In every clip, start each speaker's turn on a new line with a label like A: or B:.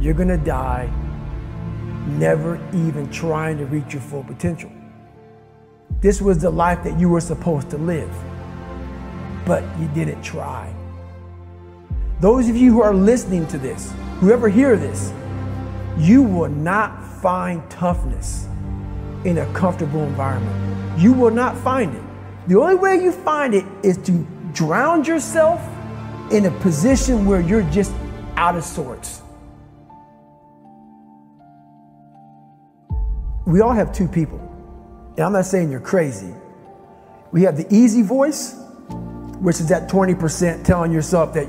A: you're gonna die never even trying to reach your full potential. This was the life that you were supposed to live, but you didn't try. Those of you who are listening to this, whoever hear this, you will not find toughness in a comfortable environment. You will not find it. The only way you find it is to drown yourself in a position where you're just out of sorts. We all have two people. And I'm not saying you're crazy. We have the easy voice, which is that 20% telling yourself that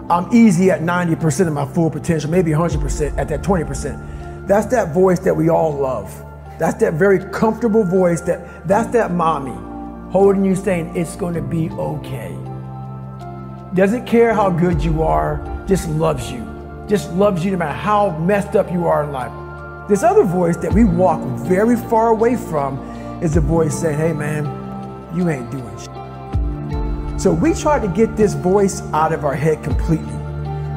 A: I'm easy at 90% of my full potential, maybe 100% at that 20%. That's that voice that we all love. That's that very comfortable voice that's that mommy holding you saying it's gonna be okay. Doesn't care how good you are, just loves you. Just loves you no matter how messed up you are in life. This other voice that we walk very far away from is the voice saying, hey man, you ain't doing shit. So we try to get this voice out of our head completely.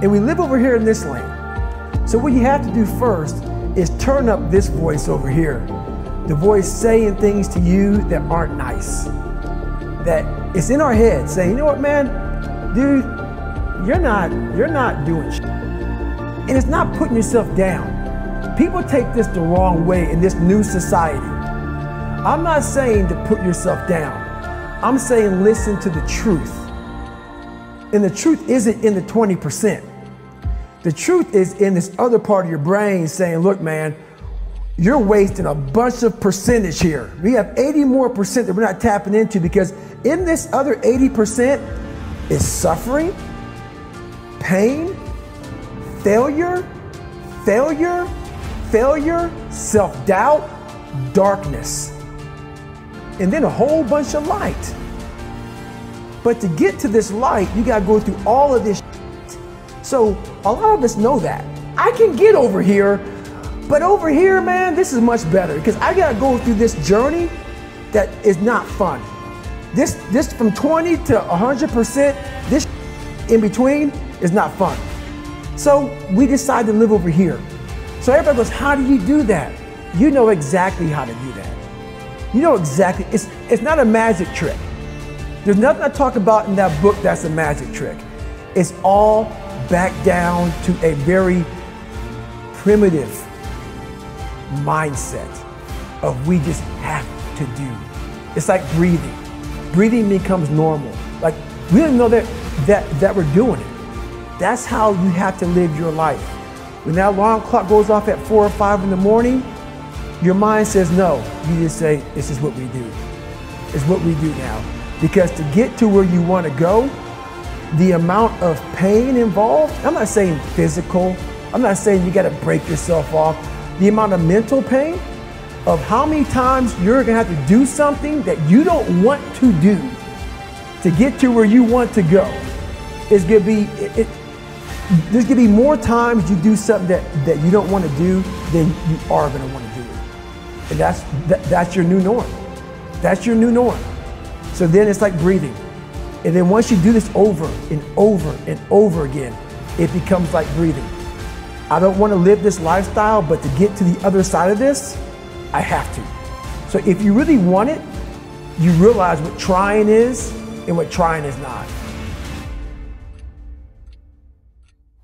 A: And we live over here in this lane. So what you have to do first is turn up this voice over here. The voice saying things to you that aren't nice. That it's in our head saying, you know what man, dude, you're not doing shit. And it's not putting yourself down. People take this the wrong way in this new society. I'm not saying to put yourself down. I'm saying listen to the truth. And the truth isn't in the 20%. The truth is in this other part of your brain saying, look man, you're wasting a bunch of percentage here. We have 80 more percent that we're not tapping into because in this other 80% is suffering, pain, failure, self-doubt, darkness, and then a whole bunch of light. But to get to this light, you gotta go through all of this shit. So a lot of us know that. I can get over here, but over here, man, this is much better because I gotta go through this journey that is not fun. This from 20 to 100%, this in between is not fun. So we decide to live over here. So everybody goes, how do you do that? You know exactly how to do that. You know exactly, it's not a magic trick. There's nothing I talk about in that book that's a magic trick. It's all back down to a very primitive mindset of we just have to do. It's like breathing. Breathing becomes normal. Like we didn't know that we're doing it. That's how you have to live your life. When that alarm clock goes off at 4 or 5 in the morning, your mind says no. You just say, this is what we do. It's what we do now. Because to get to where you want to go, the amount of pain involved, I'm not saying physical, I'm not saying you got to break yourself off. The amount of mental pain of how many times you're going to have to do something that you don't want to do to get to where you want to go is going to be, there's going to be more times you do something that you don't want to do than you are going to want to do. And that's your new norm. That's your new norm. So then it's like breathing. And then once you do this over and over and over again, it becomes like breathing. I don't want to live this lifestyle, but to get to the other side of this, I have to. So if you really want it, you realize what trying is and what trying is not.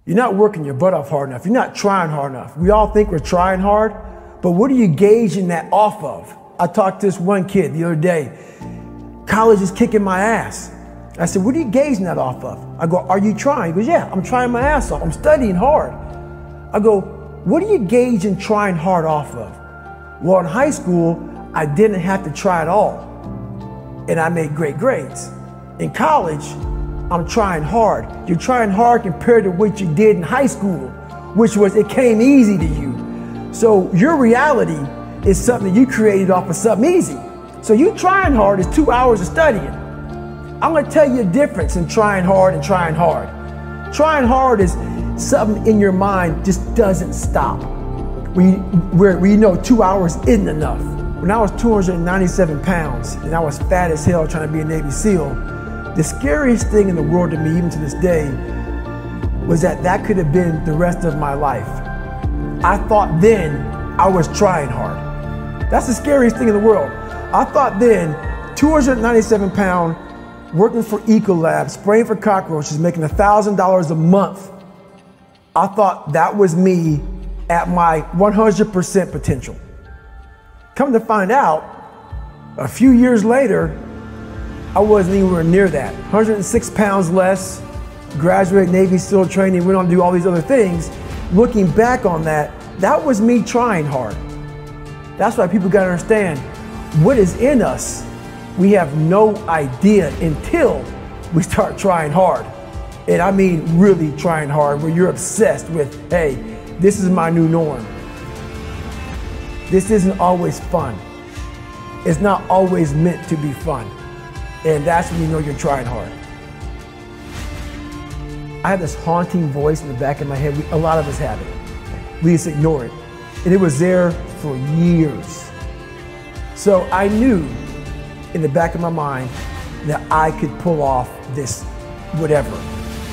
A: You're not working your butt off hard enough. You're not trying hard enough. We all think we're trying hard, but what are you gauging that off of? I talked to this one kid the other day. College is kicking my ass. I said, what are you gauging that off of? I go, are you trying? He goes, yeah, I'm trying my ass off. I'm studying hard. I go, what are you gauging trying hard off of? Well, in high school, I didn't have to try at all. And I made great grades. In college, I'm trying hard. You're trying hard compared to what you did in high school, which was it came easy to you. So your reality is something you created off of something easy. So you trying hard is 2 hours of studying. I'm gonna tell you the difference in trying hard and trying hard. Trying hard is something in your mind just doesn't stop. Where you know 2 hours isn't enough. When I was 297 pounds and I was fat as hell trying to be a Navy SEAL, the scariest thing in the world to me, even to this day, was that could have been the rest of my life. I thought then I was trying hard. That's the scariest thing in the world. I thought then, 297-pound, working for Ecolab, spraying for cockroaches, making $1,000 a month. I thought that was me at my 100% potential. Come to find out, a few years later, I wasn't anywhere near that. 106 pounds less, graduated Navy SEAL training, went on to do all these other things. Looking back on that, that was me trying hard. That's why people gotta understand, what is in us, we have no idea until we start trying hard. And I mean really trying hard, where you're obsessed with, hey, this is my new norm. This isn't always fun. It's not always meant to be fun. And that's when you know you're trying hard. I have this haunting voice in the back of my head. A lot of us have it. We just ignore it. And it was there for years. So I knew in the back of my mind that I could pull off this whatever.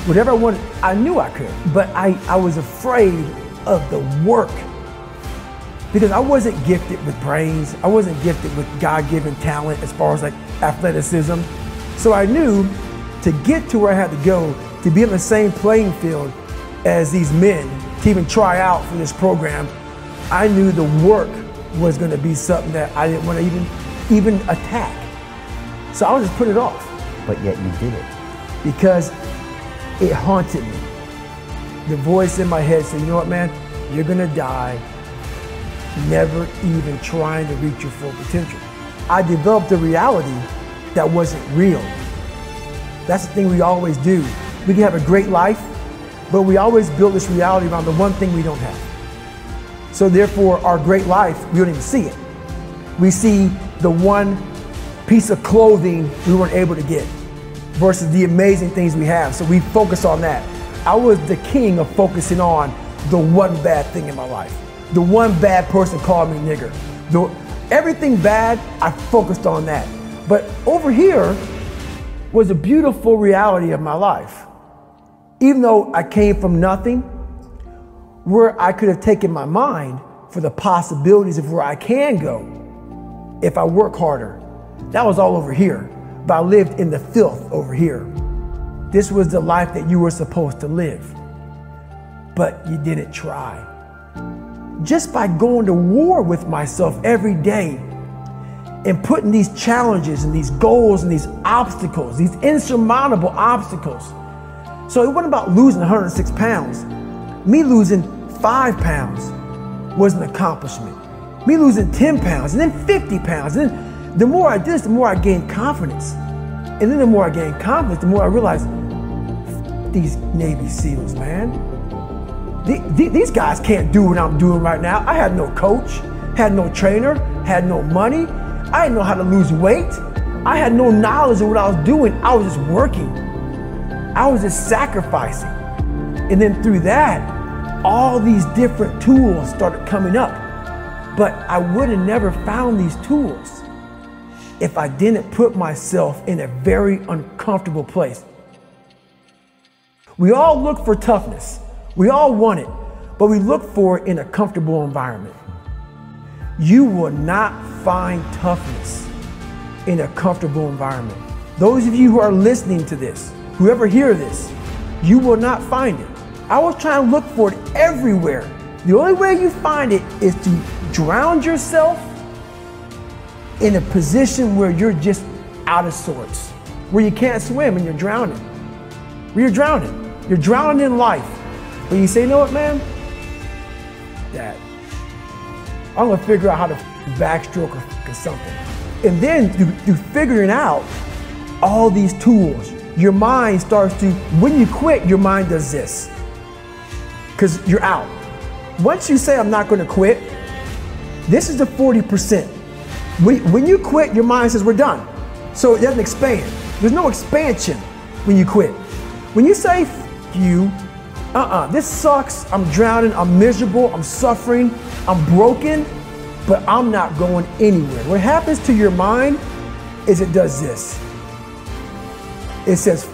A: Whatever I wanted, I knew I could. But I was afraid of the work, because I wasn't gifted with brains. I wasn't gifted with God-given talent as far as like athleticism. So I knew to get to where I had to go, to be on the same playing field as these men, to even try out for this program, I knew the work was gonna be something that I didn't want to even attack. So I would just put it off.
B: But yet you did it.
A: Because it haunted me. The voice in my head said, you know what, man, you're gonna die never even trying to reach your full potential. I developed a reality that wasn't real. That's the thing we always do. We can have a great life, but we always build this reality around the one thing we don't have. So therefore, our great life, we don't even see it. We see the one piece of clothing we weren't able to get versus the amazing things we have. So we focus on that. I was the king of focusing on the one bad thing in my life. The one bad person called me nigger. Everything bad, I focused on that. But over here was a beautiful reality of my life. Even though I came from nothing, where I could have taken my mind for the possibilities of where I can go if I work harder. That was all over here, but I lived in the filth over here. This was the life that you were supposed to live, but you didn't try. Just by going to war with myself every day and putting these challenges and these goals and these obstacles, these insurmountable obstacles. So it wasn't about losing 106 pounds. Me losing 5 pounds was an accomplishment. Me losing 10 pounds and then 50 pounds. And then the more I did this, the more I gained confidence. And then the more I gained confidence, the more I realized, these Navy SEALs, man. These guys can't do what I'm doing right now. I had no coach, had no trainer, had no money. I didn't know how to lose weight. I had no knowledge of what I was doing. I was just working. I was just sacrificing. And then through that, all these different tools started coming up. But I would have never found these tools if I didn't put myself in a very uncomfortable place. We all look for toughness. We all want it, but we look for it in a comfortable environment. You will not find toughness in a comfortable environment. Those of you who are listening to this, whoever hear this, you will not find it. I was trying to look for it everywhere. The only way you find it is to drown yourself in a position where you're just out of sorts, where you can't swim and you're drowning. Where you're drowning. You're drowning in life. But you say, you know what, man? Dad, I'm gonna figure out how to backstroke or something. And then through figuring out all these tools, your mind starts to, when you quit, your mind does this. Because you're out. Once you say, I'm not gonna quit, this is the 40%. When you quit, your mind says, we're done. So it doesn't expand. There's no expansion when you quit. When you say, you, this sucks, I'm drowning, I'm miserable, I'm suffering, I'm broken, but I'm not going anywhere. What happens to your mind is it does this. It says,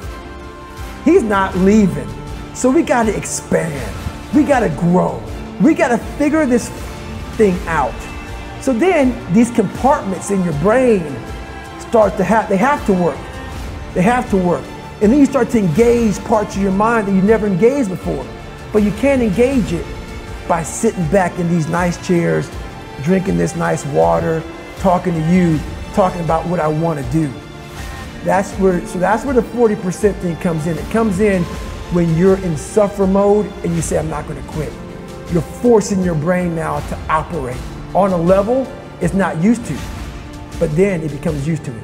A: he's not leaving, so we gotta expand, we gotta grow, We got to figure this thing out. So then these compartments in your brain start to they have to work. They have to work. And then you start to engage parts of your mind that you never engaged before. But you can't engage it by sitting back in these nice chairs, drinking this nice water, talking to you, talking about what I want to do. That's where the 40% thing comes in. It comes in when you're in suffer mode and you say, I'm not going to quit. You're forcing your brain now to operate on a level it's not used to, but then it becomes used to it.